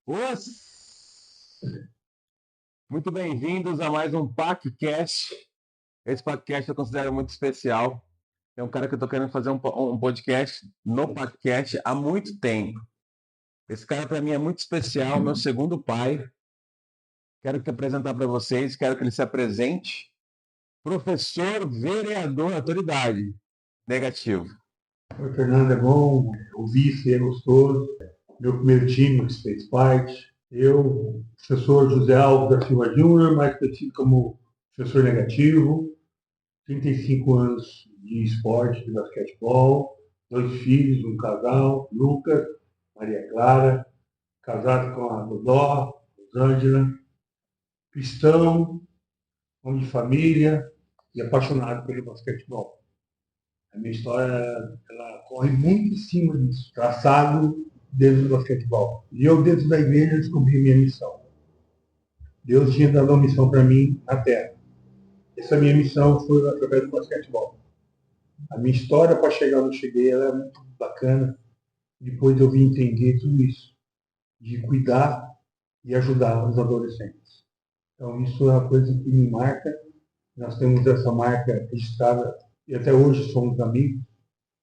Os... Muito bem-vindos a mais um PacCast. Esse PacCast eu considero muito especial. É um cara que eu estou querendo fazer um podcast no PacCast há muito tempo. Esse cara para mim é muito especial, meu segundo pai. Quero te apresentar para vocês, quero que ele se apresente. Professor, vereador, autoridade. Negativo. Oi, Fernando, é bom. O vice é gostoso. Meu primeiro time que fez parte. Eu, professor José Alves da Silva Júnior, mais conhecido como professor negativo. 35 anos de esporte, de basquetebol. 2 filhos, um casal, Lucas, Maria Clara. Casado com a Dodó, Rosângela. Cristão, homem de família e apaixonado pelo basquetebol. A minha história, ela corre muito em cima disso, traçado dentro do basquetebol. E eu, dentro da igreja, descobri minha missão. Deus tinha dado uma missão para mim na Terra. Essa minha missão foi através do basquetebol. A minha história para chegar onde eu cheguei, ela é muito bacana. Depois eu vim entender tudo isso, de cuidar e ajudar os adolescentes. Então, isso é uma coisa que me marca. Nós temos essa marca registrada e até hoje somos amigos.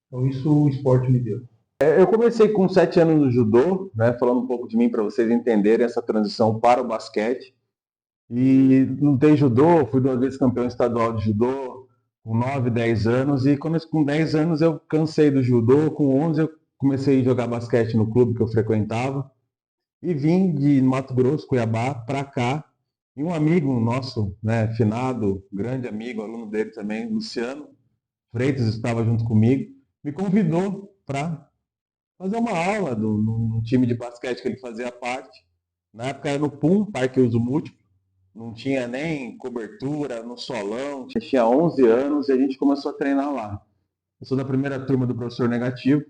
Então, isso o esporte me deu. Eu comecei com 7 anos no judô, né, falando um pouco de mim para vocês entenderem essa transição para o basquete. E lutei judô, fui 2 vezes campeão estadual de judô, com 9, 10 anos. E com 10 anos eu cansei do judô, com 11 eu comecei a jogar basquete no clube que eu frequentava. E vim de Mato Grosso, Cuiabá, para cá. E um amigo nosso, né, finado, grande amigo, aluno dele também, Luciano Freitas, estava junto comigo, me convidou para fazer uma aula no time de basquete que ele fazia parte. Na época era no PUM, Parque Uso Múltiplo, não tinha nem cobertura, no solão. Eu tinha 11 anos e a gente começou a treinar lá. Eu sou da primeira turma do Professor Negativo,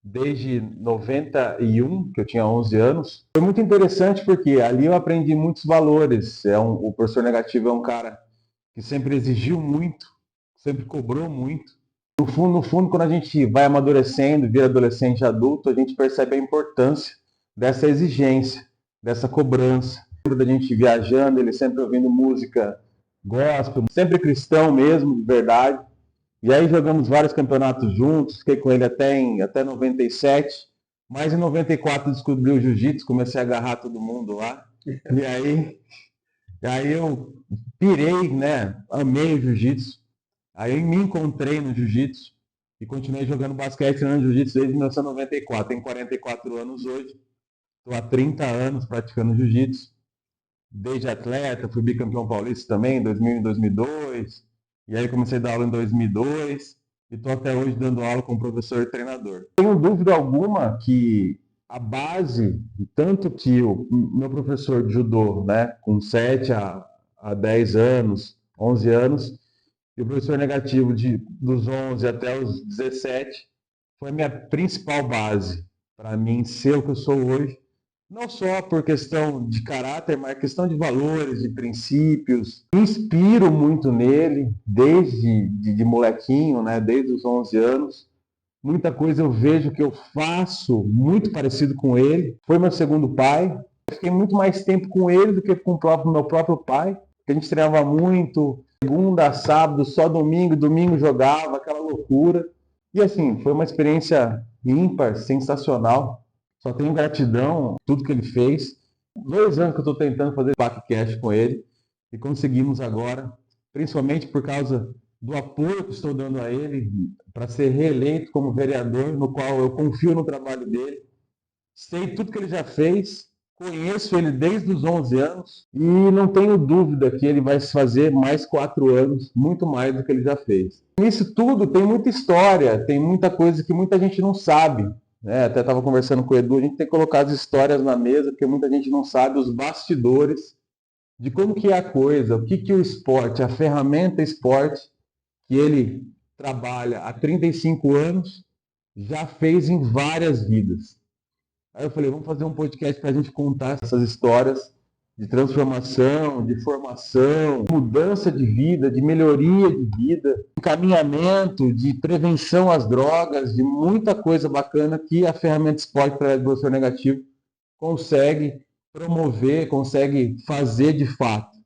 desde 91, que eu tinha 11 anos. Foi muito interessante porque ali eu aprendi muitos valores. O Professor Negativo é um cara que sempre exigiu muito, sempre cobrou muito. No fundo, quando a gente vai amadurecendo, vira adolescente e adulto, a gente percebe a importância dessa exigência, dessa cobrança. Da gente viajando, ele sempre ouvindo música gospel, sempre cristão mesmo, de verdade. E aí jogamos vários campeonatos juntos, fiquei com ele até 97, mas em 94 descobri o jiu-jitsu, comecei a agarrar todo mundo lá. E aí eu pirei, né? Amei o jiu-jitsu. Aí eu me encontrei no jiu-jitsu e continuei jogando basquete no jiu-jitsu desde 1994. Tenho 44 anos hoje, estou há 30 anos praticando jiu-jitsu. Desde atleta, fui bicampeão paulista também em 2000 e 2002. E aí comecei a dar aula em 2002 e estou até hoje dando aula como professor e treinador. Não tenho dúvida alguma que a base, tanto que o meu professor de judô, né, com 7 a 10 anos, 11 anos, e o professor negativo dos 11 até os 17, foi a minha principal base para mim ser o que eu sou hoje. Não só por questão de caráter, mas questão de valores, de princípios. Me inspiro muito nele, desde de molequinho, né? Desde os 11 anos. Muita coisa eu vejo que eu faço muito parecido com ele. Foi meu segundo pai. Eu fiquei muito mais tempo com ele do que com o meu próprio pai. A gente treinava muito, segunda, sábado, só domingo, domingo jogava, aquela loucura. E assim, foi uma experiência ímpar, sensacional. Só tenho gratidão por tudo que ele fez. 2 anos que eu estou tentando fazer podcast com ele e conseguimos agora, principalmente por causa do apoio que estou dando a ele para ser reeleito como vereador, no qual eu confio no trabalho dele. Sei tudo que ele já fez, conheço ele desde os 11 anos e não tenho dúvida que ele vai fazer mais 4 anos, muito mais do que ele já fez. Nisso tudo tem muita história, tem muita coisa que muita gente não sabe. Até estava conversando com o Edu, a gente tem que colocar as histórias na mesa, porque muita gente não sabe os bastidores de como que é a coisa, o que o esporte, a ferramenta esporte, que ele trabalha há 35 anos, já fez em várias vidas. Aí eu falei, vamos fazer um podcast para a gente contar essas histórias de transformação, de formação, mudança de vida, de melhoria de vida, encaminhamento, de prevenção às drogas, de muita coisa bacana que a ferramenta esporte para o professor negativo consegue promover, consegue fazer de fato.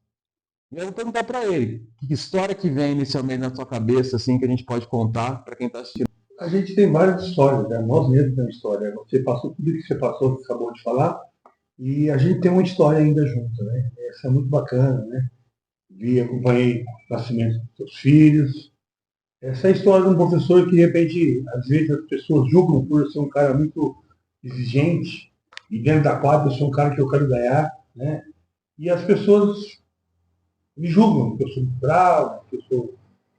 E eu vou perguntar para ele, que história que vem inicialmente na sua cabeça, assim, que a gente pode contar para quem está assistindo? A gente tem várias histórias, né? Nós mesmos temos história. Você passou tudo que você passou, que você acabou de falar, e a gente tem uma história ainda junto, né? Essa é muito bacana, né? Acompanhei o nascimento dos seus filhos. Essa é a história de um professor que, de repente, às vezes as pessoas julgam por eu ser um cara muito exigente, e dentro da quadra eu sou um cara que eu quero ganhar, né? E as pessoas me julgam, que eu sou muito bravo, que eu sou...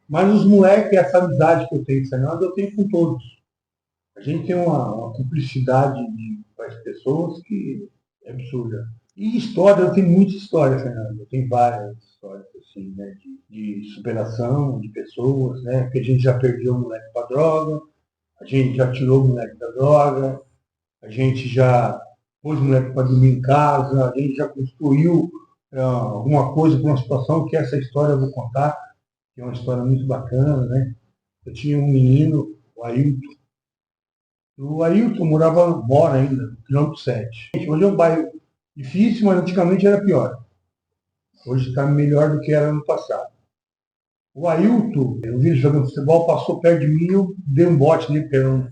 Mas os moleques, essa amizade que eu tenho com o Fernando, eu tenho com todos. A gente tem uma cumplicidade com as pessoas que é absurda. E história, eu tenho muita história, Fernando. Eu tenho várias histórias, assim, né? De superação de pessoas, né? Que a gente já perdeu o moleque para droga, a gente já tirou o moleque da droga, a gente já pôs o moleque para dormir em casa, a gente já construiu alguma coisa para uma situação que essa história eu vou contar, que é uma história muito bacana, né? Eu tinha um menino, o Ailton. O Ailton mora ainda, no quilômetro 7. Hoje é um bairro difícil, mas antigamente era pior. Hoje está melhor do que era no passado. O Ailton, eu vi ele jogando futebol, passou perto de mim, eu dei um bote nele, porque era um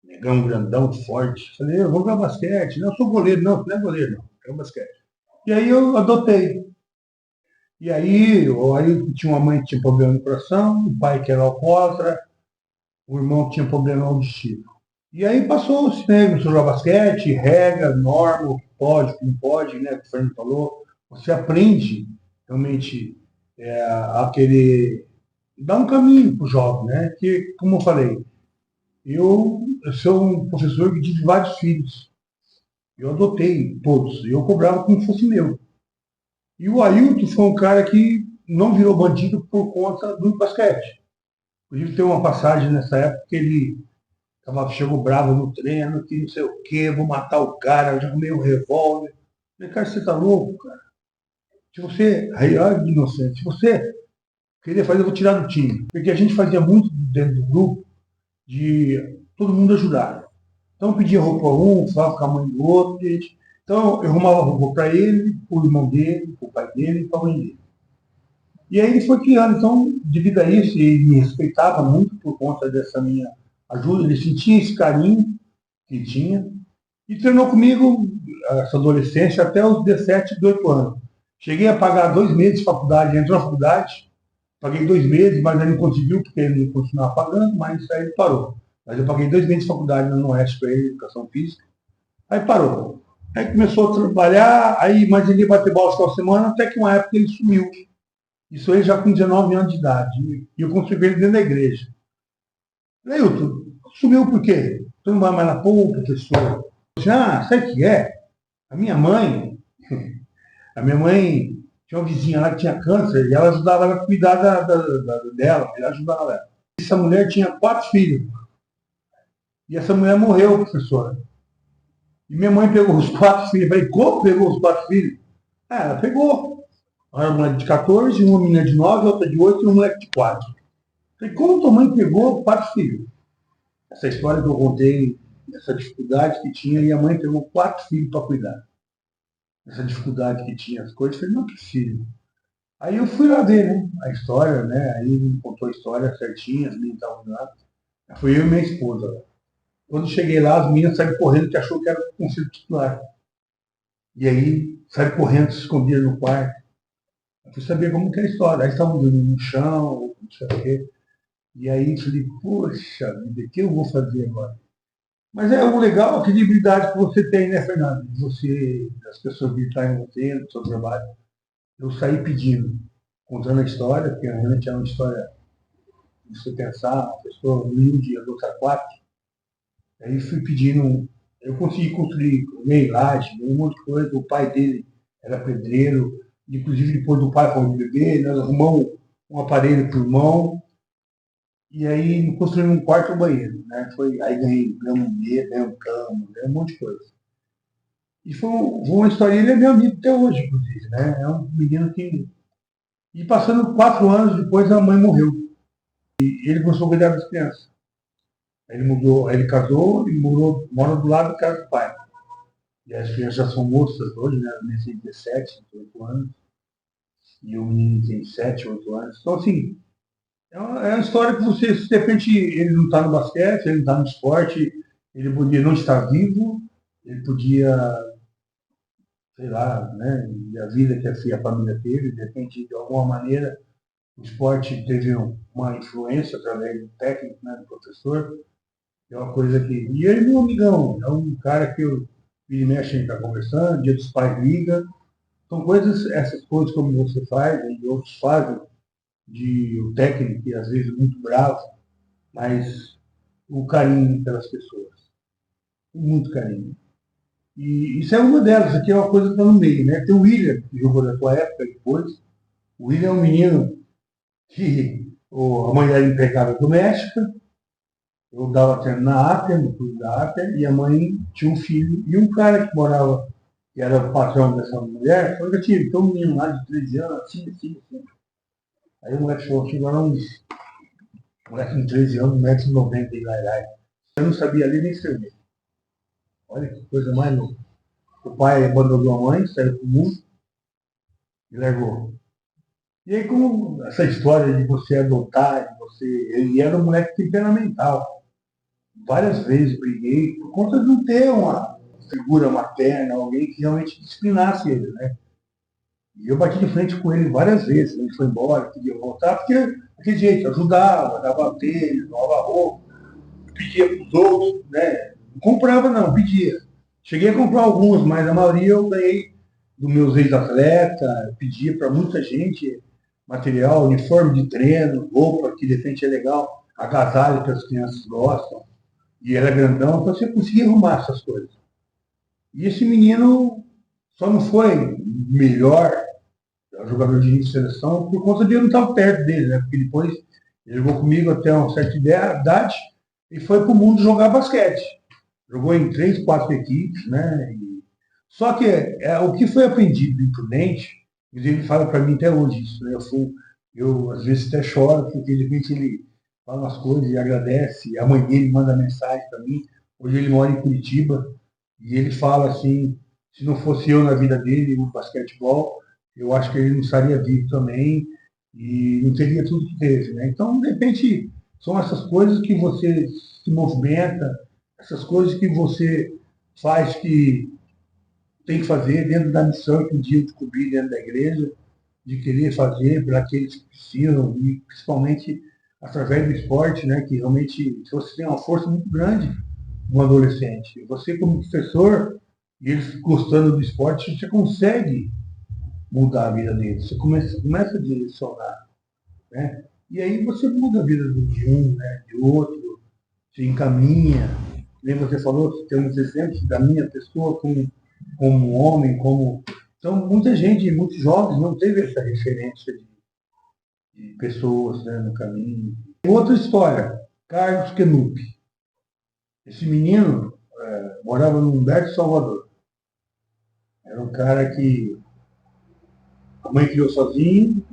negão grandão, forte. Falei, eu vou jogar basquete. Não, eu sou goleiro. Não, não é goleiro, não. É um basquete. E aí eu adotei. E aí o Ailton tinha uma mãe que tinha problema no coração, o pai que era alcoólatra, o irmão que tinha problema auditivo. E aí passou-se, né? Começou a jogar basquete, regra, norma, o que pode, o que não pode, né? O que o Fernando falou. Você aprende realmente a querer dar um caminho para o jovem, né? Que, como eu falei, eu sou um professor que tive vários filhos. Eu adotei todos. Eu cobrava como se fosse meu. E o Ailton foi um cara que não virou bandido por conta do basquete. Inclusive, tem uma passagem nessa época que ele chegou bravo no treino, que não sei o quê, vou matar o cara, eu já arrumei um revólver. Eu falei, cara, você tá louco, cara? Se você, aí, olha que inocente, se você querer fazer, eu vou tirar do time. Porque a gente fazia muito dentro do grupo de todo mundo ajudar. Então eu pedia roupa a um, falava com a mãe do outro. Então eu arrumava roupa para ele, para o irmão dele, para o pai dele e para a mãe dele. E aí ele foi criando. Então, devido a isso, ele me respeitava muito por conta dessa minha ajuda. Ele sentia esse carinho que tinha. E treinou comigo essa adolescência até os 17, 18 anos. Cheguei a pagar 2 meses de faculdade, entrou na faculdade, paguei 2 meses, mas ele não conseguiu, porque ele continuava pagando, mas aí ele parou. Mas eu paguei 2 meses de faculdade no Oeste para ele, educação física. Aí parou. Aí começou a trabalhar, aí mais ele ia bater bola só semana, até que uma época ele sumiu. Isso aí já com 19 anos de idade. E eu consegui ele dentro da igreja. Neilton, sumiu por quê? Você não vai mais na PUC, professor? Sabe o que é? A minha mãe, a minha mãe tinha uma vizinha lá que tinha câncer e ela ajudava ela a cuidar dela, ela ajudava ela. Essa mulher tinha 4 filhos. E essa mulher morreu, professora. E minha mãe pegou os 4 filhos. Eu falei, como pegou os 4 filhos? Ela pegou. Uma moleque de 14, uma menina de 9, outra de 8 e um moleque de 4. Eu falei, como tua mãe pegou 4 filhos? Essa história que eu contei, essa dificuldade que tinha, e a mãe pegou 4 filhos para cuidar. Essa dificuldade que tinha as coisas, eu falei, não é possível. Aí eu fui lá ver, né, a história, né, aí ele me contou a história certinha, as meninas estavam lá. Fui eu e minha esposa. Quando cheguei lá, as meninas saíram correndo, que achou que era o conselho titular. E aí, saíram correndo, se escondiam no quarto. Eu fui saber como que é a história. Aí estavam dormindo no chão, não sei o quê. E aí falei, poxa vida, o que eu vou fazer agora? Mas é o legal, a credibilidade que você tem, né, Fernando? Você, as pessoas gritarem em você, no seu trabalho. Eu saí pedindo, contando a história, porque realmente é uma história de você pensar, uma pessoa humilde, adotar 4. Aí fui pedindo, eu consegui construir meilagem, um monte de coisa. O pai dele era pedreiro, inclusive depois do pai foi bebê, nós arrumamos um aparelho para o irmão, e aí construímos um quarto e um banheiro. Né? Aí ganhamos mesa, ganhamos cama, ganhamos um monte de coisa. E foi uma história, ele é meu amigo até hoje, inclusive. Né? É um menino que. E passando 4 anos depois, a mãe morreu. E ele começou a cuidar das crianças. Aí ele mudou, aí ele casou e mora do lado da casa do pai. E as crianças já são moças hoje, né? A menina tem 17, 18 anos. E o menino tem 7, 8 anos. Então, assim, é uma história que você, de repente, ele não está no basquete, ele não está no esporte, ele podia não estar vivo, ele podia, sei lá, né? E a vida que a família teve, de repente, de alguma maneira, o esporte teve uma influência através do técnico, né, do professor. É uma coisa que. E ele é um amigão, é um cara que eu vira e mexe, a gente está conversando, dia dos pais liga. São coisas, essas coisas como você faz, né, e outros fazem, de o técnico, que às vezes é muito bravo, mas o carinho pelas pessoas. Muito carinho. E isso é uma delas, aqui é uma coisa que está no meio, né? Tem o William, que jogou na tua época depois. O William é um menino que a mãe era empregada doméstica, eu dava treino na Ápia, no clube da Ápia, e a mãe tinha um filho, e um cara que morava, que era o patrão dessa mulher, falou que tinha um menino lá de 13 anos, assim. Aí o moleque falou, agora um moleque de 13 anos, 1,90 m e lá. Eu não sabia ler nem escrever. Olha que coisa mais louca. O pai abandonou a mãe, saiu pro mundo e largou. E aí, como essa história de você adotar, de você. Ele era um moleque temperamental. Várias vezes briguei por conta de não ter uma figura materna, alguém que realmente disciplinasse ele, né? E eu bati de frente com ele várias vezes. Ele foi embora, queria voltar, porque daquele jeito, ajudava, dava tênis, dava roupa, pedia para os outros, né? Não comprava não, pedia. Cheguei a comprar alguns, mas a maioria eu ganhei dos meus ex-atletas, pedia para muita gente material, uniforme de treino, roupa, que de repente é legal, agasalho que as crianças gostam. E era grandão, então você conseguia arrumar essas coisas. E esse menino só não foi melhor jogador de início de seleção por conta de eu não estar perto dele, né? Porque depois ele jogou comigo até uma certa idade e foi para o mundo jogar basquete. Jogou em 3, 4 equipes, né? Só que o que foi aprendido em Prudente, ele fala para mim até hoje isso, né? Eu às vezes até choro, porque de repente ele fala umas coisas e agradece, a mãe dele manda mensagem para mim, hoje ele mora em Curitiba, e ele fala assim, se não fosse eu na vida dele, no basquetebol, eu acho que ele não estaria vivo também, e não teria tudo que teve, né? Então, de repente, são essas coisas que você se movimenta, essas coisas que você faz que tem que fazer dentro da missão que um dia eu descobri dentro da igreja, de querer fazer para aqueles que precisam, e principalmente através do esporte, né, que realmente você tem uma força muito grande no adolescente. Você, como professor, e eles gostando do esporte, você consegue mudar a vida deles. Você começa a direcionar, né? E aí você muda a vida de um, né, de outro, se encaminha. Nem você falou, temos exemplos da minha pessoa como homem, como. Então, muita gente, muitos jovens não teve essa referência de pessoas, né, no caminho. Outra história, Carlos Kenup. Esse menino morava no Humberto Salvador. Era um cara que a mãe criou sozinho,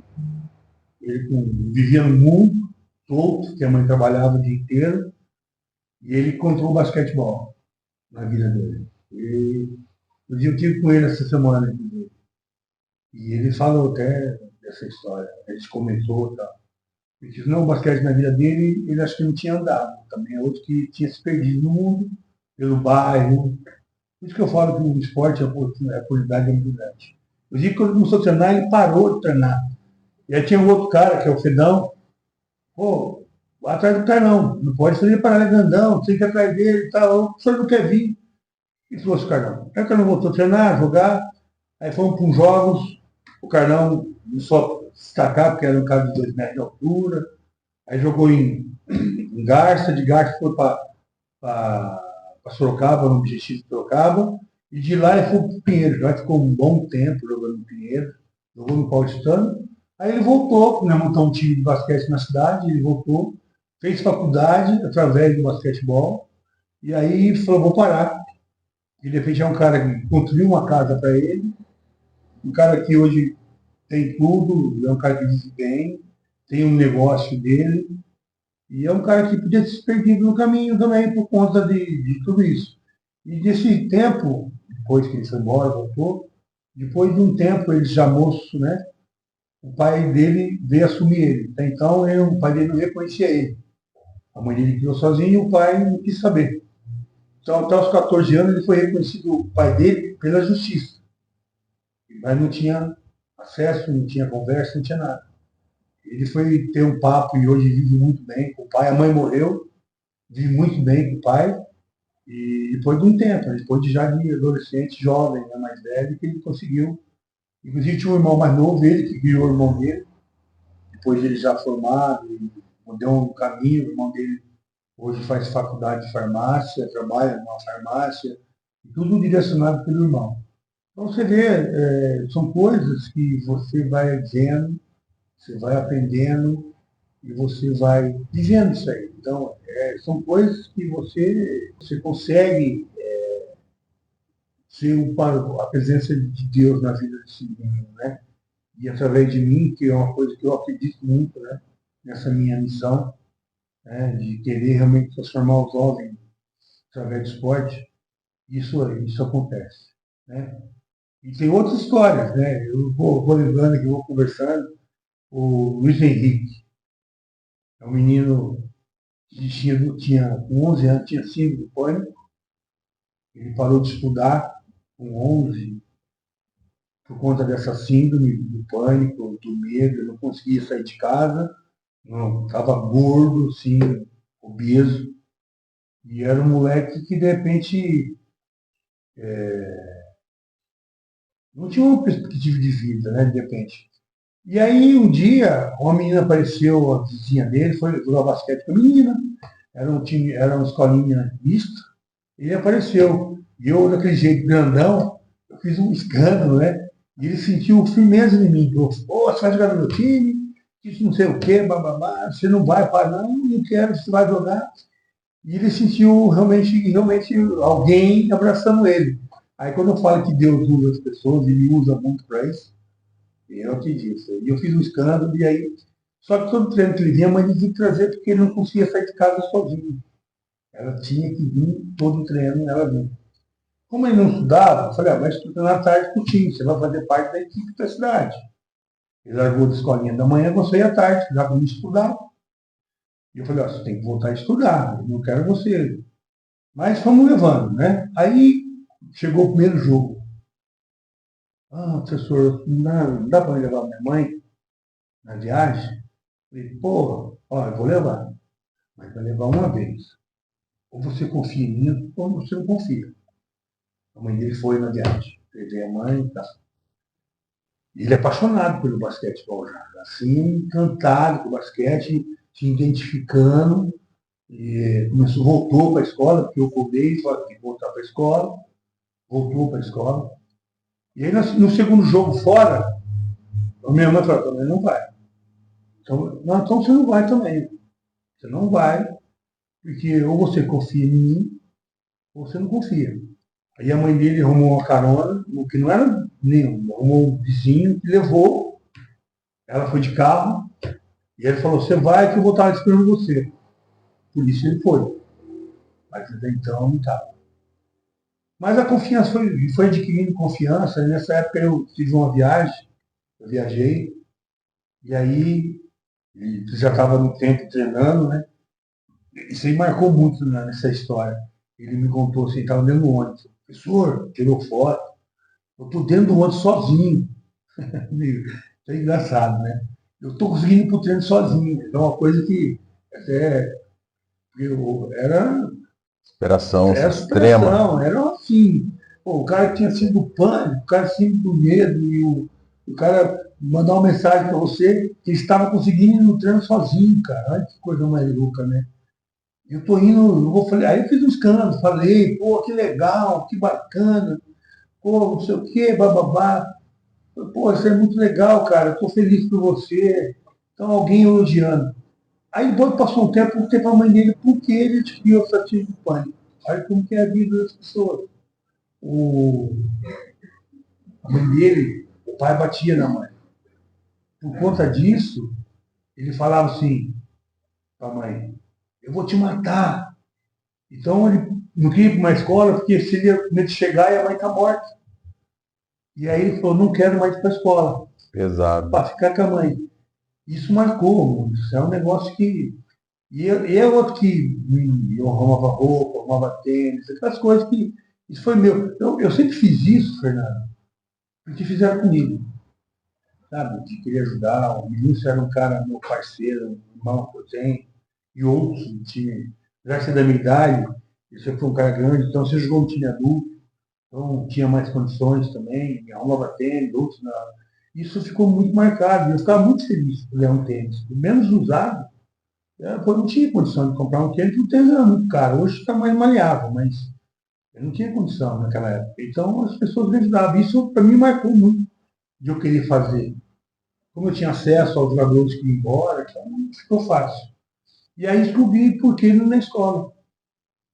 ele vivia no mundo, solto, que a mãe trabalhava o dia inteiro, e ele encontrou o basquetebol na vida dele. Eu tive com ele essa semana, inclusive. E ele falou até dessa história. A gente comentou e tal. Ele disse, não, o basquete na vida dele, ele acho que não tinha andado. Também é outro que tinha se perdido no mundo, pelo bairro. Por isso que eu falo que o esporte, a oportunidade é muito grande. Eu digo que quando começou a treinar, ele parou de treinar. E aí tinha um outro cara, que é o Fedão. Pô, vai atrás do cara não pode fazer parar grandão, tem que ir atrás dele e tal. O senhor não quer vir. E trouxe o Carlão. Aí o Carlão voltou a treinar, jogar. Aí fomos para uns jogos. O Carlão começou a destacar, porque era um cara de 2 metros de altura. Aí jogou em Garça, de Garça foi para Sorocaba, no Objetivo de Sorocaba. E de lá ele foi para o Pinheiro. Já ficou um bom tempo jogando no Pinheiro. Jogou no Paulistano. Aí ele voltou, né, montar um time de basquete na cidade. Ele voltou, fez faculdade através do basquetebol. E aí falou, vou parar. E de repente é um cara que construiu uma casa para ele, um cara que hoje tem tudo, é um cara que vive bem, tem um negócio dele, e é um cara que podia se perdido no caminho também por conta de tudo isso. E desse tempo, depois que ele foi embora, voltou. Depois de um tempo, ele já moço, né? O pai dele veio assumir ele. Até então, o pai dele não reconhecia ele. A mãe dele criou sozinho e o pai não quis saber. Então, até os 14 anos, ele foi reconhecido o pai dele pela justiça. Mas não tinha acesso, não tinha conversa, não tinha nada. Ele foi ter um papo e hoje vive muito bem com o pai. A mãe morreu, vive muito bem com o pai. E depois de um tempo, depois de já de adolescente, jovem, né, mais velho, que ele conseguiu. Inclusive tinha um irmão mais novo, ele que criou o irmão dele. Depois ele já formado, deu um caminho, o irmão dele hoje faz faculdade de farmácia, trabalha numa farmácia, tudo direcionado pelo irmão. Então você vê, são coisas que você vai vendo, você vai aprendendo e você vai vivendo isso aí. Então, são coisas que você consegue ser a presença de Deus na vida desse menino, né? E através de mim, que é uma coisa que eu acredito muito, né? Nessa minha missão, né? De querer realmente transformar os jovens através do esporte, isso acontece, né? E tem outras histórias, né? Eu vou lembrando que eu vou conversando. O Luiz Henrique é um menino que com 11 anos, tinha síndrome do pânico. Ele parou de estudar com 11 por conta dessa síndrome do pânico, do medo, não conseguia sair de casa, estava gordo, assim, obeso. E era um moleque que, de repente, não tinha uma perspectiva de vida, né, de repente. E aí, um dia, uma menina apareceu, a vizinha dele, foi jogar basquete com a menina, era uma escolinha mista, ele apareceu. E eu, daquele jeito grandão, eu fiz um escândalo, né? E ele sentiu firmeza em mim. Falou, pô, você vai jogar no meu time? Isso não sei o quê, bababá. Você não vai para não, não quero, você vai jogar. E ele sentiu realmente alguém abraçando ele. Aí quando eu falo que Deus usa as pessoas, ele usa muito para isso, eu te disse. E eu fiz um escândalo, e aí. Só que todo treino que ele vinha, a mãe tinha que trazer porque ele não conseguia sair de casa sozinho. Ela tinha que vir todo treino, ela vinha. Como ele não estudava, eu falei, vai estudar à tarde com o time, você vai fazer parte da equipe da cidade. Ele largou da escolinha da manhã, você ia à tarde, já para me estudar. E eu falei, você tem que voltar a estudar, eu não quero você. Mas fomos levando, né? Aí chegou o primeiro jogo. Professor, não dá para levar minha mãe na viagem? Eu falei, porra, eu vou levar. Mas vai levar uma vez. Ou você confia em mim, ou você não confia. A mãe dele foi na viagem. Levei a mãe e tal. Ele é apaixonado pelo basquetebol já, assim, encantado com o basquete, se identificando, e voltou para a escola, porque eu cobrei, falei que voltar para a escola, voltou para a escola. E aí, no segundo jogo fora, a minha mãe falou, também não vai. Então, então você não vai também. Você não vai, porque ou você confia em mim, ou você não confia. Aí a mãe dele arrumou uma carona, que não era nenhum, arrumou um vizinho que levou, ela foi de carro, e ele falou, você vai que eu vou estar esperando você. Por isso ele foi. Mas até então não estava. Mas a confiança foi adquirindo confiança. E nessa época eu fiz uma viagem, eu viajei, e aí já estava no tempo treinando, né? Isso aí marcou muito, né, nessa história. Ele me contou assim, estava dentro do ônibus. Professor, tirou foto, eu estou dentro do ônibus sozinho. Isso é engraçado, né? Eu estou conseguindo ir para o treino sozinho. É uma coisa que até Superação era extrema. superação, era assim. Pô, o cara tinha sido do pânico, o cara tinha sido do medo, e o cara mandar uma mensagem para você que estava conseguindo ir no treino sozinho, cara. Olha que coisa mais louca, né? Eu tô indo, aí eu fiz um escândalo, falei, pô, que legal, que bacana, pô, não sei o quê, bababá. Pô, isso é muito legal, cara, eu tô feliz por você. Então, alguém elogiando. Aí depois passou um tempo, perguntei para a mãe dele por que ele adquiriu essa atitude de pânico. Olha como que é a vida das pessoas. A mãe dele, o pai batia na mãe. Por conta disso, ele falava assim para a mãe, eu vou te matar. Então ele não queria ir para uma escola porque seria medo de chegar e a mãe tá morta. E aí ele falou, não quero mais ir para a escola, Pesado. para ficar com a mãe. Isso marcou, isso é um negócio que... E é outro que eu arrumava roupa, arrumava tênis, aquelas coisas que... Isso foi meu. Eu sempre fiz isso, Fernando, porque fizeram comigo, sabe? De querer ajudar. O Vinícius era um cara, meu parceiro, um irmão que eu tenho, e outros do time. Graças da minha idade, ele sempre foi um cara grande, então você jogou no time adulto, então tinha mais condições também, me arrumava tênis, outros não. Isso ficou muito marcado, e eu ficava muito feliz por ganhar um tênis. O menos usado, eu não tinha condição de comprar um tênis, porque o tênis era muito caro. Hoje está mais maleável, mas eu não tinha condição naquela época. Então as pessoas me ajudavam. Isso para mim marcou muito de eu querer fazer. Como eu tinha acesso aos jogadores que iam embora, então ficou fácil. E aí descobri por que na escola.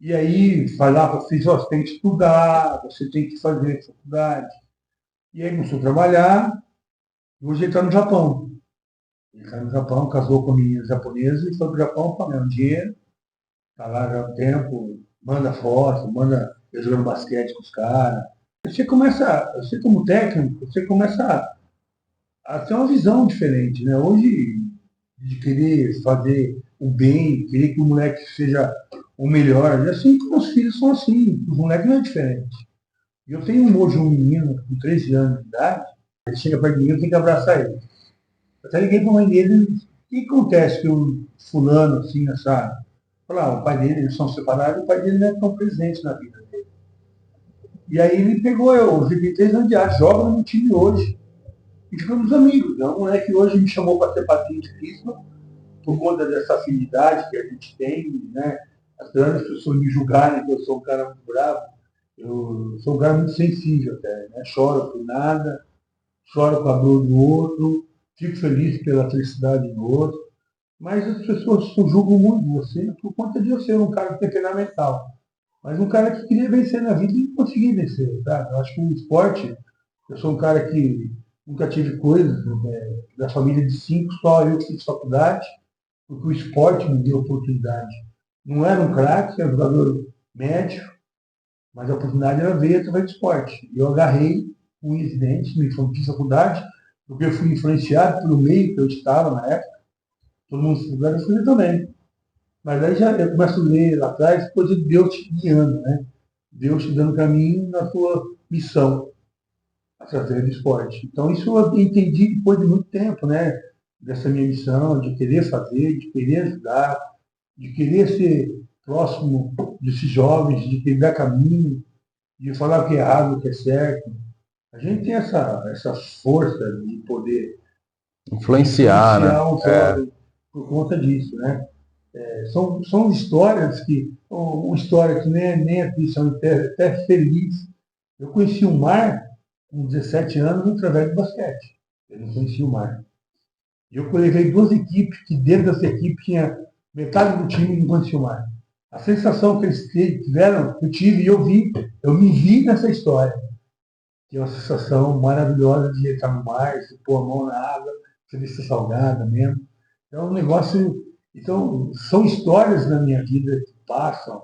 E aí falava, fiz, ó, você tem que estudar, você tem que fazer faculdade. E aí começou a trabalhar, e hoje ele está no Japão. Ele está no Japão, casou com a menina japonesa e foi para o Japão para ganhar um dinheiro. Está lá já há um tempo, manda foto, manda eu jogando basquete com os caras. Você como técnico, você começa a ter uma visão diferente, né? Hoje, de querer fazer o bem, querer que o moleque seja o melhor. E assim como os filhos são assim, os moleques não é diferente. Eu tenho hoje um menino com 13 anos de idade, ele chega perto de mim, eu tenho que abraçar ele. Até liguei para a mãe dele, o que acontece que o fulano, assim, essa... Falar, o pai dele, eles são separados, o pai dele não é tão presente na vida dele. E aí ele pegou eu, 23 anos de idade, joga no time hoje. E ficamos amigos. É um moleque que hoje me chamou para ser padrinho de Cristo, por conta dessa afinidade que a gente tem, né? Apesar das pessoas me julgarem que eu sou um cara muito bravo, eu sou um cara muito sensível até, né? Choro por nada, choro com a dor do outro, fico feliz pela felicidade do outro, mas as pessoas julgam muito você por conta de eu ser um cara temperamental. Mas um cara que queria vencer na vida e não conseguia vencer, tá? Eu acho que o esporte, eu sou um cara que nunca tive coisas, né, da família de 5, só eu que fiz faculdade, porque o esporte me deu oportunidade. Não era um craque, era um jogador médio, mas a oportunidade era ver através do esporte. Eu agarrei um incidente, me fiz faculdade, porque eu fui influenciado pelo meio que eu estava na época. Todo mundo se eu fui também. Mas aí já eu começo a ler lá atrás, coisa de Deus te guiando, né? Deus te dando caminho na tua missão, através do esporte. Então isso eu entendi depois de muito tempo, né? Dessa minha missão, de querer fazer, de querer ajudar, de querer ser próximo desses jovens, de querer dar caminho, de falar o que é errado, o que é certo. A gente tem essa força de poder Influenciar, né? um jovem por conta disso, né? São histórias que, uma história que nem é triste, é até feliz. Eu conheci o mar com 17 anos através do basquete. Eu não conhecia o mar. Eu levei 2 equipes, que dentro dessa equipe tinha metade do time que não conhecia o mar. A sensação que eles tiveram, eu tive e eu me vi nessa história. Que é uma sensação maravilhosa de entrar no mar, de pôr a mão na água, você ser salgada mesmo. É um negócio. Então, são histórias na minha vida que passam.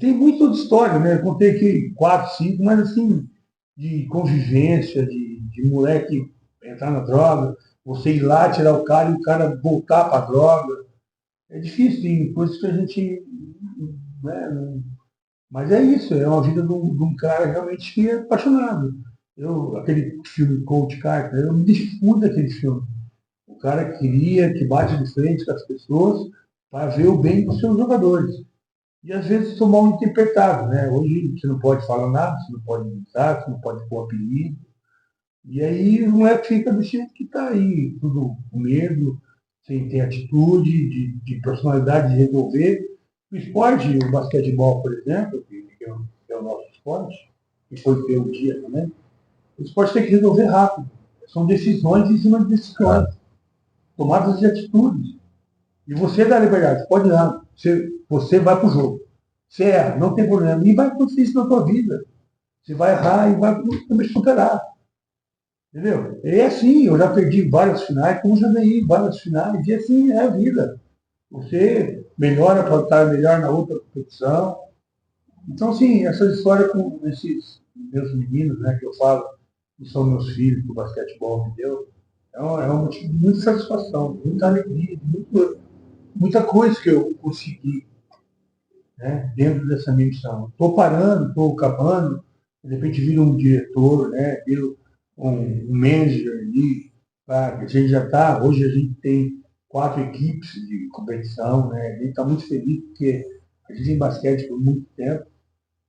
Tem muitas outras histórias, né? Eu contei aqui 4, 5, mas assim, de convivência, de moleque entrar na droga, você ir lá, tirar o cara e o cara voltar para a droga. É difícil, tem coisas que a gente. Né, mas é isso, é uma vida de um cara realmente que é apaixonado. Aquele filme Coach Carter, eu me identifico muito daquele filme. O cara queria que bate de frente com as pessoas para ver o bem dos seus jogadores. E às vezes são mal interpretados, né? Hoje você não pode falar nada, você não pode gritar, você não pode pôr apelido. E aí não é que fica do jeito que está aí, tudo com medo, sem ter atitude, de personalidade de resolver. O esporte, o basquetebol, por exemplo, que é o nosso esporte, que foi ter um dia também, o esporte tem que resolver rápido. São decisões em cima de decisões, tomadas de atitudes. E você dá liberdade, você pode ir lá, você vai para o jogo. Você erra, não tem problema. E vai acontecer isso na tua vida. Você vai errar e vai também superar. Entendeu? É assim, eu já perdi várias finais, como já ganhei várias finais, e assim é a vida. Você melhora para estar melhor na outra competição. Então, assim, essa história com esses meus meninos, né, que eu falo, que são meus filhos, que o basquetebol me deu, é um motivo de muita satisfação, de muita alegria, de muita coisa que eu consegui, né, dentro dessa minha missão. Estou parando, estou acabando, de repente vira um diretor, né, vira um manager ali, tá? A gente já está, hoje a gente tem 4 equipes de competição, né, a gente está muito feliz porque a gente tem basquete por muito tempo.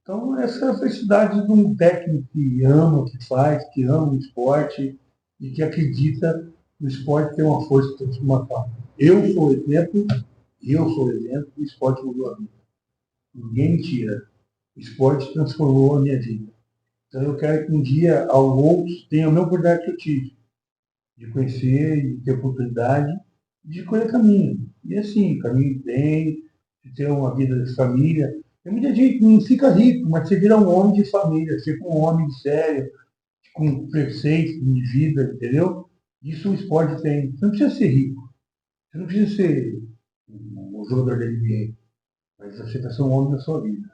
Então, essa é a felicidade de um técnico que ama o que faz, que ama o esporte e que acredita no esporte ter uma força transformação. Eu sou exemplo, o esporte mudou a vida. Ninguém me tira. O esporte transformou a minha vida. Então, eu quero que um dia outros tenham a mesma oportunidade que eu tive, de conhecer, de ter oportunidade, de escolher caminho. E assim, caminho bem, de ter uma vida de família. Tem muita gente que não fica rico, mas você vira um homem de família, você fica um homem sério, com preceitos de vida, entendeu? Isso o esporte tem. Você não precisa ser rico, você não precisa ser um jogador da NBA, mas você está sendo um homem da sua vida.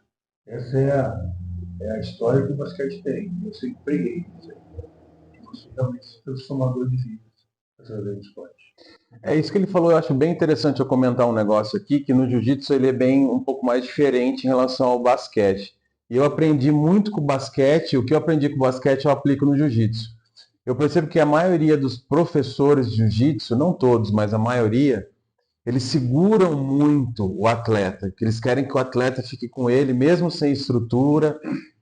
Essa é a história que o basquete tem. Eu sempre preguei isso aí. Você realmente é transformador de vidas através do esporte. É isso que ele falou, eu acho bem interessante eu comentar um negócio aqui, que no jiu-jitsu ele é bem um pouco mais diferente em relação ao basquete. E eu aprendi muito com o basquete, o que eu aprendi com o basquete eu aplico no jiu-jitsu. Eu percebo que a maioria dos professores de jiu-jitsu, não todos, mas a maioria, eles seguram muito o atleta, que eles querem que o atleta fique com ele, mesmo sem estrutura.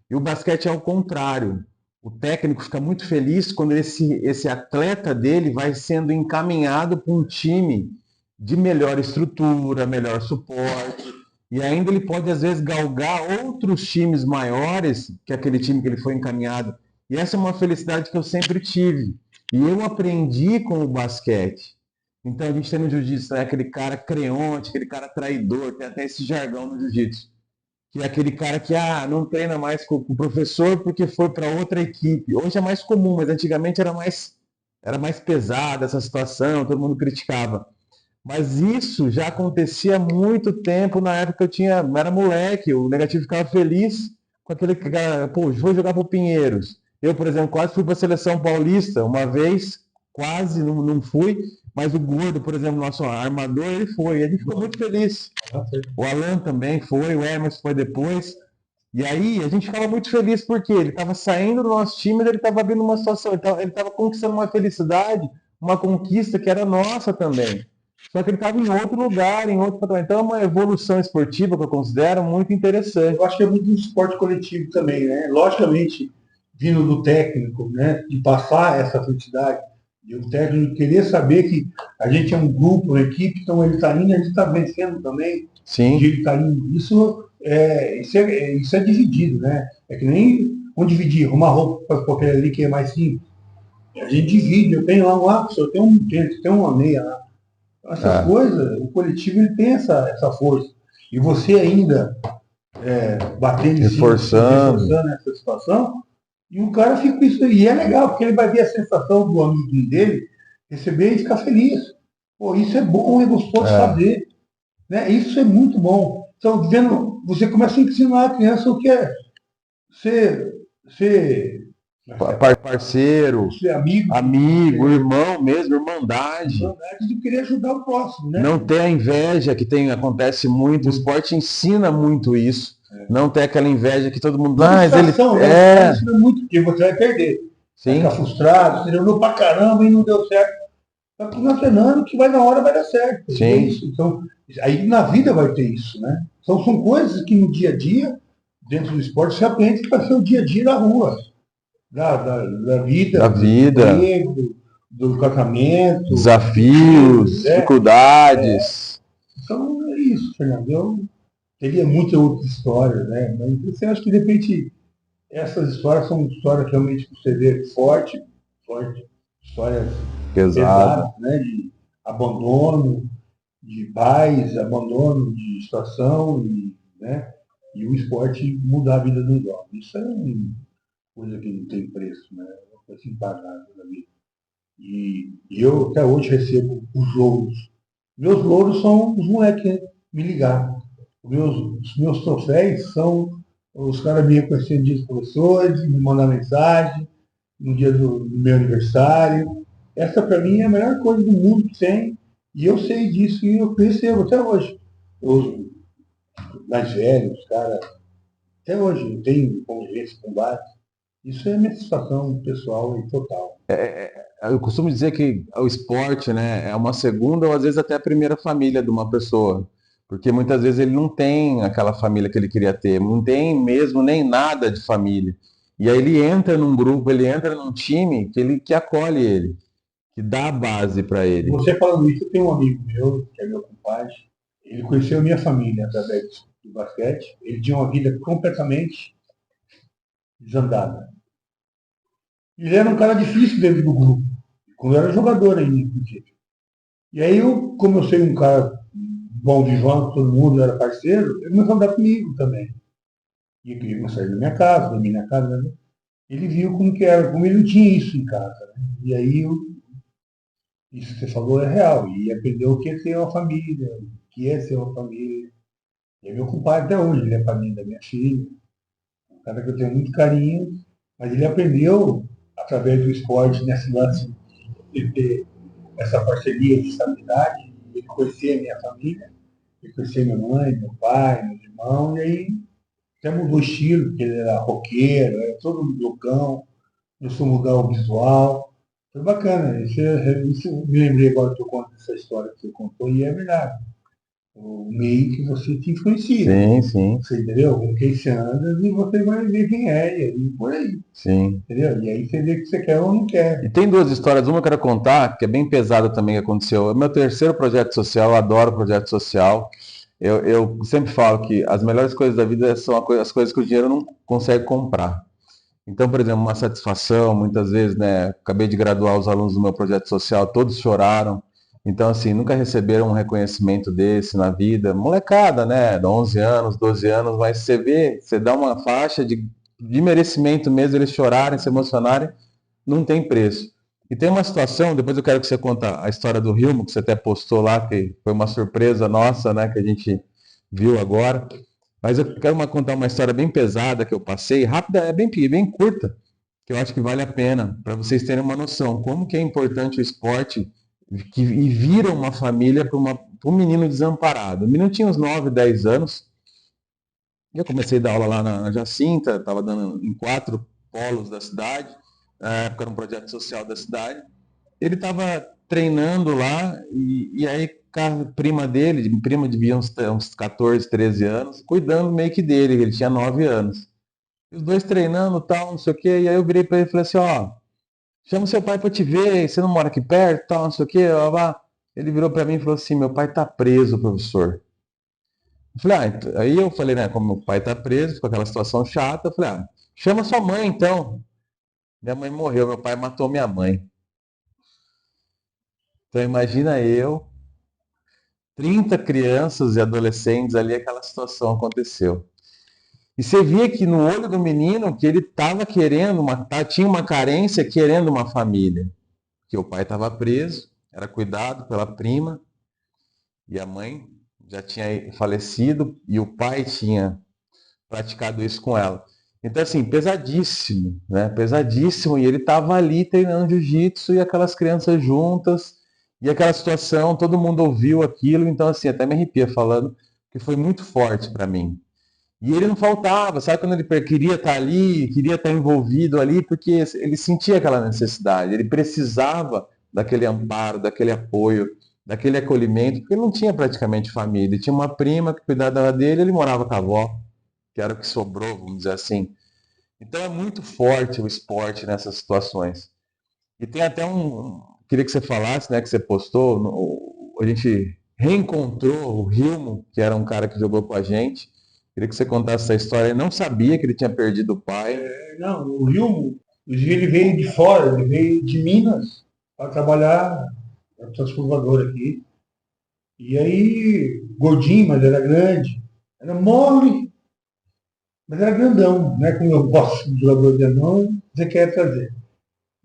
E o basquete é o contrário. O técnico fica muito feliz quando esse atleta dele vai sendo encaminhado para um time de melhor estrutura, melhor suporte. E ainda ele pode, às vezes, galgar outros times maiores que aquele time que ele foi encaminhado. E essa é uma felicidade que eu sempre tive. E eu aprendi com o basquete. Então a gente tem no jiu-jitsu, né, aquele cara creonte, aquele cara traidor, tem até esse jargão no jiu-jitsu que é aquele cara que não treina mais com o professor porque foi para outra equipe. Hoje é mais comum, mas antigamente era mais pesada essa situação, todo mundo criticava. Mas isso já acontecia há muito tempo, na época que era moleque, o negativo ficava feliz com aquele cara, pô, vou jogar pro Pinheiros. Eu, por exemplo, quase fui para a seleção paulista uma vez, quase não fui, mas o Gordo, por exemplo, nosso armador, ele foi, ele ficou muito feliz. O Alan também foi, o Emerson foi depois. E aí a gente ficava muito feliz porque ele estava saindo do nosso time, ele estava vindo uma situação, ele estava conquistando uma felicidade, uma conquista que era nossa também. Só que ele estava em outro lugar, em outro patamar. Então é uma evolução esportiva que eu considero muito interessante. Eu acho que é muito um esporte coletivo também, né? Logicamente, vindo do técnico, né? De passar essa felicidade, de o técnico querer saber que a gente é um grupo, uma equipe, então ele está indo, a gente está vencendo também. Sim. E ele está indo. Isso é dividido, né? É que nem vamos dividir uma roupa para qualquer ali que é mais simples. A gente divide, eu tenho lá um lápis, eu tenho um tênis, tem uma meia lá. Essas coisas, o coletivo ele tem essa força. E você ainda batendo em cima, reforçando essa situação, e o cara fica com isso aí. E é legal, porque ele vai ver a sensação do amiguinho dele receber e ficar feliz. Pô, isso é bom, é gostoso saber. Né? Isso é muito bom. Então, você começa a ensinar a criança o que é ser parceiro, ser amigo, irmão mesmo, irmandade. Irmandade de querer ajudar o próximo, né? Não ter a inveja que acontece muito, o esporte ensina muito isso. Não ter aquela inveja que todo mundo. Mas ele ensina muito, porque você vai perder. Sim. Vai ficar frustrado, você treinou pra caramba e não deu certo. Vai continuar treinando que na hora vai dar certo. Sim. É isso. Então, aí na vida vai ter isso, né? Então são coisas que no dia a dia, dentro do esporte, você aprende que vai ser o dia a dia da rua. Da vida, do emprego, do casamento, desafios, dificuldades. Então é isso, Fernando. Eu teria muitas outras histórias, né? Mas você acha que de repente essas histórias são histórias realmente que você vê forte, histórias pesadas, né? De abandono de pais, abandono de situação, né? E o esporte mudar a vida dos jovens. Isso é uma coisa que não tem preço, né? É uma coisa impagável na vida. E eu até hoje recebo os louros. Meus louros são os moleques, né? Me ligar. Os meus troféus são Os caras me reconheciam no dia dos professores, me mandavam mensagem, no dia do meu aniversário. Essa para mim é a melhor coisa do mundo que tem. E eu sei disso e eu percebo até hoje. Os mais velhos, os caras, até hoje eu tenho convivência com vários. Isso é minha satisfação pessoal e total. Eu costumo dizer que o esporte, né, é uma segunda ou às vezes até a primeira família de uma pessoa. Porque muitas vezes ele não tem aquela família que ele queria ter, não tem mesmo nem nada de família. E aí ele entra num grupo, ele entra num time que acolhe ele, que dá a base para ele. Você falando isso, eu tenho um amigo meu, que é meu compadre, ele conheceu minha família através do basquete. Ele tinha uma vida completamente desandada. Ele era um cara difícil dentro do grupo, quando eu era jogador ainda, inclusive. E aí, como eu sei um cara bom vivant, todo mundo era parceiro, ele começou a andar comigo também. E ele queria sair da minha casa, da minha casa, né? Ele viu como que era, como ele não tinha isso em casa. Né? E aí, isso que você falou é real. E aprendeu o que é ter uma família, o que é ser uma família. E é meu compadre até hoje, ele é família da minha filha, um cara que eu tenho muito carinho, mas ele aprendeu, através do esporte, nesse lance de ter essa parceria de estabilidade, ele conhecia a minha família, ele conhecia minha mãe, meu pai, meus irmãos, e aí até mudou o estilo, porque ele era roqueiro, era todo loucão, começou a mudar o visual. Foi bacana, isso me lembrei agora que eu conto essa história que você contou, e é verdade. O meio que você te influencia. Sim, sim, Você entendeu? Com quem você anda e você vai ver quem é, e aí por aí. sim. Entendeu? E aí você vê o que você quer ou não quer. E tem duas histórias, uma eu quero contar, que é bem pesada também que aconteceu. É meu terceiro projeto social, eu adoro projeto social. Eu sempre falo que as melhores coisas da vida são as coisas que o dinheiro não consegue comprar. Então, por exemplo, uma satisfação, muitas vezes, né? Acabei de graduar os alunos do meu projeto social, todos choraram. Então, assim, nunca receberam um reconhecimento desse na vida. Molecada, né? De 11 anos, 12 anos, mas você vê, você dá uma faixa de merecimento mesmo, eles chorarem, se emocionarem, não tem preço. E tem uma situação, depois eu quero que você conte a história do Rilmo, que você até postou lá, que foi uma surpresa nossa, né? Que a gente viu agora. Mas eu quero contar uma história bem pesada que eu passei, rápida, é bem curta, que eu acho que vale a pena, para vocês terem uma noção, como que é importante o esporte e vira uma família para um menino desamparado. O menino tinha uns 9, 10 anos, e eu comecei a dar aula lá na Jacinta, estava dando em 4 polos da cidade, na época era um projeto social da cidade. Ele estava treinando lá e aí a prima dele, prima devia uns 14, 13 anos, cuidando meio que dele, ele tinha 9 anos. E os dois treinando, tal, não sei o quê, e aí eu virei para ele e falei assim, ó, chama seu pai para te ver, você não mora aqui perto, tal, não sei o quê, lá. Ele virou para mim e falou assim, meu pai tá preso, professor. Eu falei, aí eu falei, né, como meu pai tá preso, ficou aquela situação chata, eu falei, chama sua mãe então. Minha mãe morreu, meu pai matou minha mãe. Então imagina eu, 30 crianças e adolescentes ali, aquela situação aconteceu. E você via que no olho do menino que ele estava querendo, tinha uma carência querendo uma família. Que o pai estava preso, era cuidado pela prima, e a mãe já tinha falecido, e o pai tinha praticado isso com ela. Então, assim, pesadíssimo, né? Pesadíssimo. E ele estava ali treinando jiu-jitsu e aquelas crianças juntas, e aquela situação, todo mundo ouviu aquilo, então, assim, até me arrepia falando que foi muito forte para mim. E ele não faltava, sabe quando ele queria estar ali, queria estar envolvido ali, porque ele sentia aquela necessidade, ele precisava daquele amparo, daquele apoio, daquele acolhimento, porque ele não tinha praticamente família. Ele tinha uma prima que cuidava dele, ele morava com a avó, que era o que sobrou, vamos dizer assim. Então é muito forte o esporte nessas situações. E tem até queria que você falasse, né, que você postou, a gente reencontrou o Rilmo, que era um cara que jogou com a gente. Queria que você contasse essa história. Eu não sabia que ele tinha perdido o pai. Não, o Rio, ele veio de fora, ele veio de Minas para trabalhar na transformadora aqui. E aí, gordinho, mas era grande. Era mole, mas era grandão, né? Como eu gosto de jogador de anão, você quer trazer.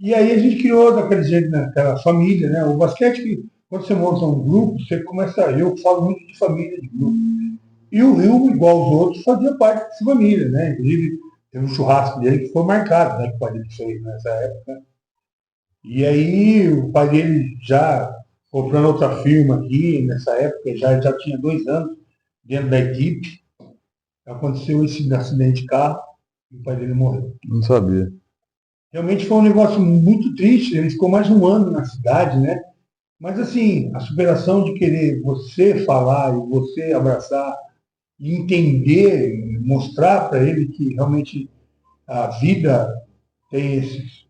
E aí a gente criou daquele jeito, naquela família, né? O basquete, quando você monta um grupo, você começa. Eu falo muito de família de grupo. E o Rio, igual os outros, fazia parte dessa família, né? Inclusive, teve um churrasco dele que foi marcado, né? Que o pai dele fez nessa época. E aí, o pai dele já comprando outra firma aqui, nessa época, já tinha 2 anos dentro da equipe. Aconteceu esse acidente de carro e o pai dele morreu. Não sabia. Realmente foi um negócio muito triste, ele ficou mais um ano na cidade, né? Mas assim, a superação de querer você falar e você abraçar e entender, mostrar para ele que realmente a vida tem esses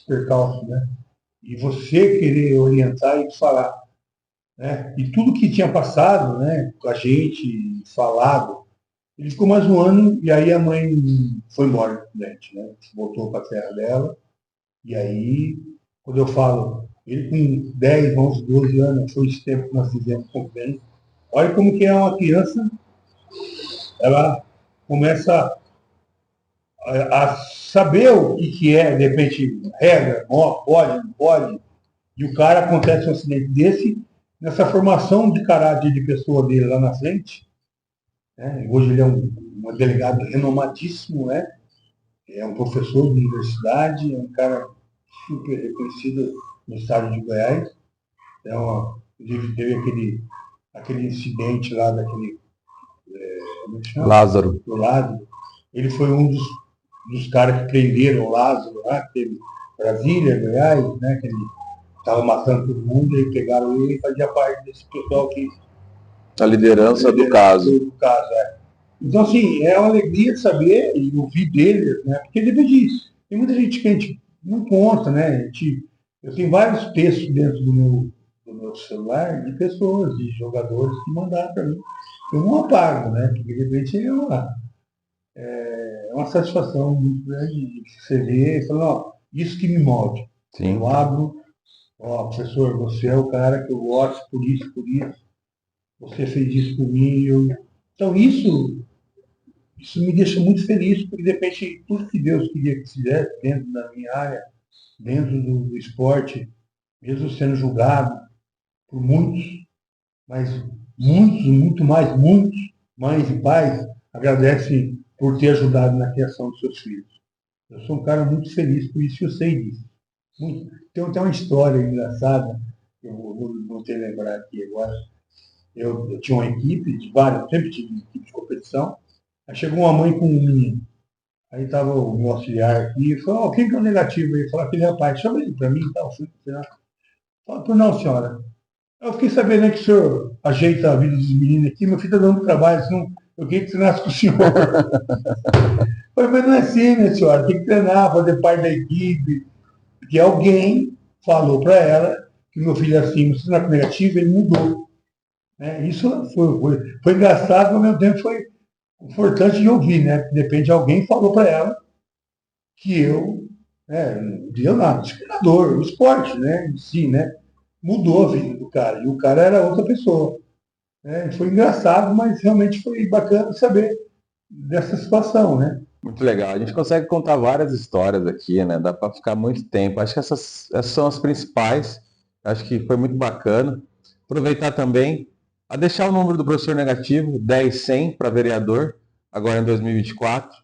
percalços, né? E você querer orientar e falar, né? E tudo que tinha passado, né, com a gente, falado, ele ficou mais um ano e aí a mãe foi embora do dente, né? Voltou para a terra dela. E aí, quando eu falo, ele com 10, 11, 12 anos, foi esse tempo que nós fizemos com ele. Olha como que é uma criança, ela começa a saber o que é, de repente, regra, pode, não pode, e o cara acontece um acidente desse, nessa formação de caráter de pessoa dele lá na frente, né? Hoje ele é um delegado renomadíssimo, né? É um professor de universidade, é um cara super reconhecido no estado de Goiás. Inclusive teve aquele incidente lá daquele como é que chama? Lázaro. Do Lázaro. Ele foi um dos caras que prenderam o Lázaro lá, que teve Brasília, Goiás, né? Que ele estava matando todo mundo, e pegaram ele e fazia parte desse pessoal que. A liderança do caso. Do caso, é. Então, assim, é uma alegria saber e ouvir deles, né? Porque depois disso, tem muita gente que a gente não conta, né? Eu tenho vários textos dentro do meu celular de pessoas, de jogadores que mandaram para mim. Eu não apago, né? Porque de repente é uma satisfação muito grande de você ver e falar, ó, isso que me move. Sim. Eu abro, ó, professor, você é o cara que eu gosto por isso, você fez isso por mim. Então isso me deixa muito feliz, porque de repente tudo que Deus queria que fizesse dentro da minha área, dentro do esporte, mesmo sendo julgado por muitos, mas muitos, muito mais, muitos mães e pais agradecem por ter ajudado na criação dos seus filhos. Eu sou um cara muito feliz por isso, eu sei disso. Tem até uma história engraçada, eu vou ter que lembrar aqui agora. Eu tinha uma equipe de várias, sempre tive uma equipe de competição. Aí chegou uma mãe com um menino. Aí estava o meu auxiliar aqui e falou, quem que é o negativo aí? Falou, aquele rapaz, chama ele para mim e tal. Falei, não, senhora. Eu fiquei sabendo que o senhor ajeita a vida dos meninos aqui, meu filho está dando trabalho, senão eu queria que treinasse com o senhor. Falei, mas não é assim, né, senhora? Tem que treinar, fazer parte da equipe. Porque alguém falou para ela que meu filho é assim, se não é negativo, ele mudou. Né? Isso foi engraçado, mas ao mesmo tempo foi importante de ouvir, né? De repente alguém falou para ela que eu não, discriminador, o esporte, né? Em si, né? Mudou a vida do cara. E o cara era outra pessoa. Né? Foi engraçado, mas realmente foi bacana saber dessa situação, né? Muito legal. A gente consegue contar várias histórias aqui, né? Dá para ficar muito tempo. Acho que essas são as principais. Acho que foi muito bacana. Aproveitar também a deixar o número do professor negativo, 10100 para vereador, agora em 2024.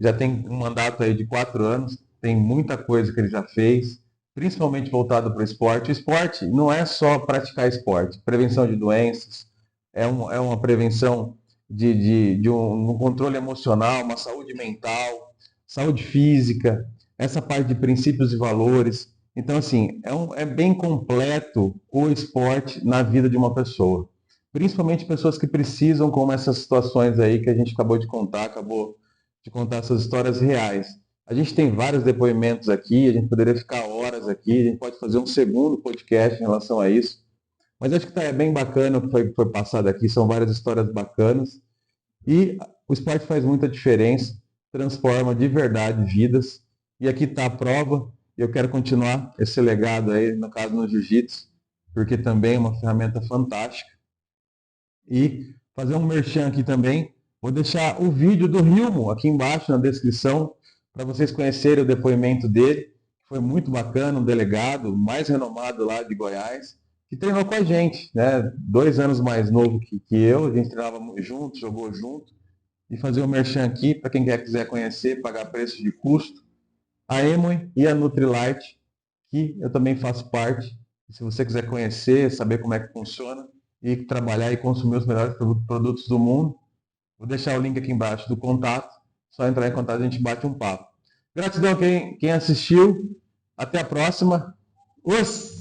Já tem um mandato aí de 4 anos. Tem muita coisa que ele já fez, principalmente voltado para o esporte. O esporte não é só praticar esporte. Prevenção de doenças, é uma prevenção de um controle emocional, uma saúde mental, saúde física, essa parte de princípios e valores. Então, assim, é bem completo o esporte na vida de uma pessoa. Principalmente pessoas que precisam, como essas situações aí que a gente acabou de contar essas histórias reais. A gente tem vários depoimentos aqui, a gente poderia ficar horas aqui, a gente pode fazer um segundo podcast em relação a isso. Mas acho que é bem bacana o que foi passado aqui, são várias histórias bacanas. E o esporte faz muita diferença, transforma de verdade vidas. E aqui está a prova, e eu quero continuar esse legado aí, no caso no jiu-jitsu, porque também é uma ferramenta fantástica. E fazer um merchan aqui também, vou deixar o vídeo do Rilmo aqui embaixo na descrição, para vocês conhecerem o depoimento dele. Foi muito bacana, um delegado mais renomado lá de Goiás, que treinou com a gente, né? 2 anos mais novo que eu, a gente treinava junto, jogou junto. E fazer o merchan aqui, para quem quiser conhecer, pagar preço de custo, a Emoi e a Nutrilite, que eu também faço parte. Se você quiser conhecer, saber como é que funciona e trabalhar e consumir os melhores produtos do mundo, vou deixar o link aqui embaixo do contato. Só entrar em contato e a gente bate um papo. Gratidão a quem assistiu. Até a próxima. Os